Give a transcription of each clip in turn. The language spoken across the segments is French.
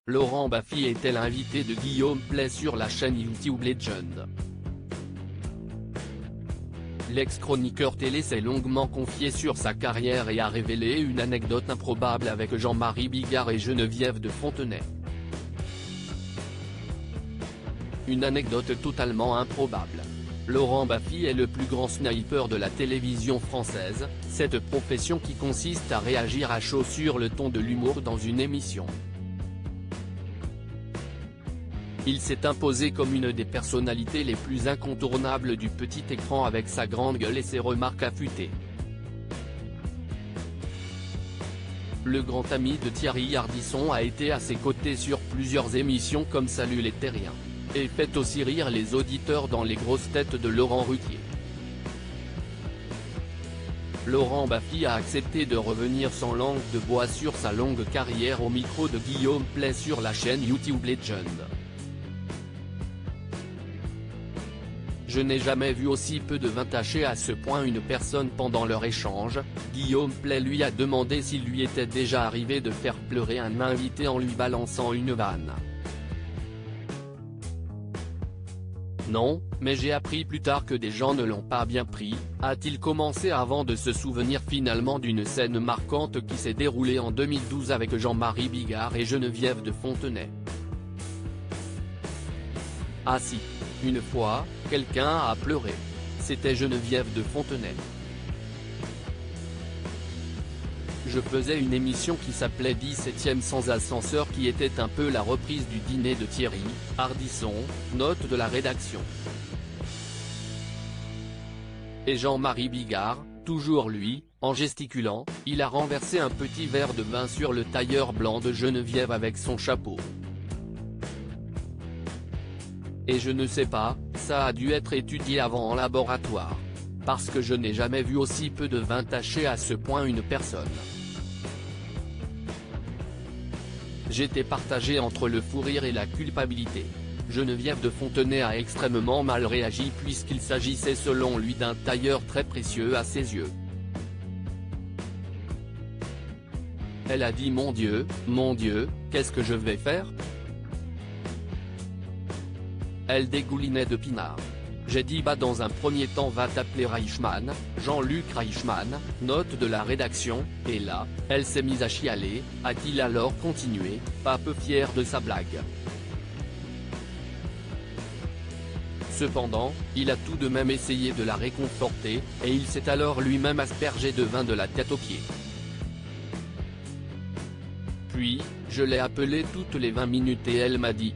Laurent Baffy était l'invité de Guillaume Play sur la chaîne YouTube Legend. L'ex-chroniqueur télé s'est longuement confié sur sa carrière et a révélé une anecdote improbable avec Jean-Marie Bigard et Geneviève de Fontenay. Une anecdote totalement improbable. Laurent Baffy est le plus grand sniper de la télévision française, cette profession qui consiste à réagir à chaud sur le ton de l'humour dans une émission. Il s'est imposé comme une des personnalités les plus incontournables du petit écran avec sa grande gueule et ses remarques affûtées. Le grand ami de Thierry Ardisson a été à ses côtés sur plusieurs émissions comme Salut les Terriens, et fait aussi rire les auditeurs dans Les grosses têtes de Laurent Ruquier. Laurent Baffy a accepté de revenir sans langue de bois sur sa longue carrière au micro de Guillaume Play sur la chaîne YouTube Legend. Je n'ai jamais vu aussi peu de vin tacher à ce point une personne pendant leur échange. Guillaume Play lui a demandé s'il lui était déjà arrivé de faire pleurer un invité en lui balançant une vanne. Non, mais j'ai appris plus tard que des gens ne l'ont pas bien pris, a-t-il commencé avant de se souvenir finalement d'une scène marquante qui s'est déroulée en 2012 avec Jean-Marie Bigard et Geneviève de Fontenay. Ah si. Une fois, quelqu'un a pleuré. C'était Geneviève de Fontenay. Je faisais une émission qui s'appelait 17e sans ascenseur qui était un peu la reprise du dîner de Thierry Ardisson, note de la rédaction. Et Jean-Marie Bigard, toujours lui, en gesticulant, il a renversé un petit verre de vin sur le tailleur blanc de Geneviève avec son chapeau. Et je ne sais pas, ça a dû être étudié avant en laboratoire. Parce que je n'ai jamais vu aussi peu de vin tacher à ce point une personne. J'étais partagé entre le fou rire et la culpabilité. Geneviève de Fontenay a extrêmement mal réagi puisqu'il s'agissait selon lui d'un tailleur très précieux à ses yeux. Elle a dit mon Dieu, qu'est-ce que je vais faire ? Elle dégoulinait de pinard. J'ai dit bah dans un premier temps va t'appeler Reichmann, Jean-Luc Reichmann, note de la rédaction, et là, elle s'est mise à chialer, a-t-il alors continué, pas peu fier de sa blague. Cependant, il a tout de même essayé de la réconforter, et il s'est alors lui-même aspergé de vin de la tête aux pieds. Puis, je l'ai appelée toutes les 20 minutes et elle m'a dit.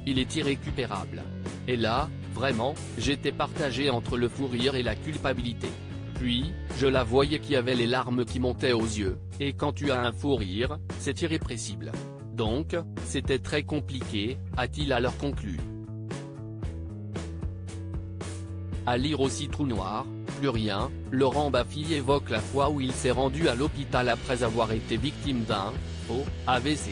Il est irrécupérable. Et là, vraiment, j'étais partagé entre le fou rire et la culpabilité. Puis, je la voyais qui avait les larmes qui montaient aux yeux, et quand tu as un fou rire, c'est irrépressible. Donc, c'était très compliqué, a-t-il alors conclu. À lire aussi Trou noir, plus rien, Laurent Baffy évoque la fois où il s'est rendu à l'hôpital après avoir été victime d'un AVC.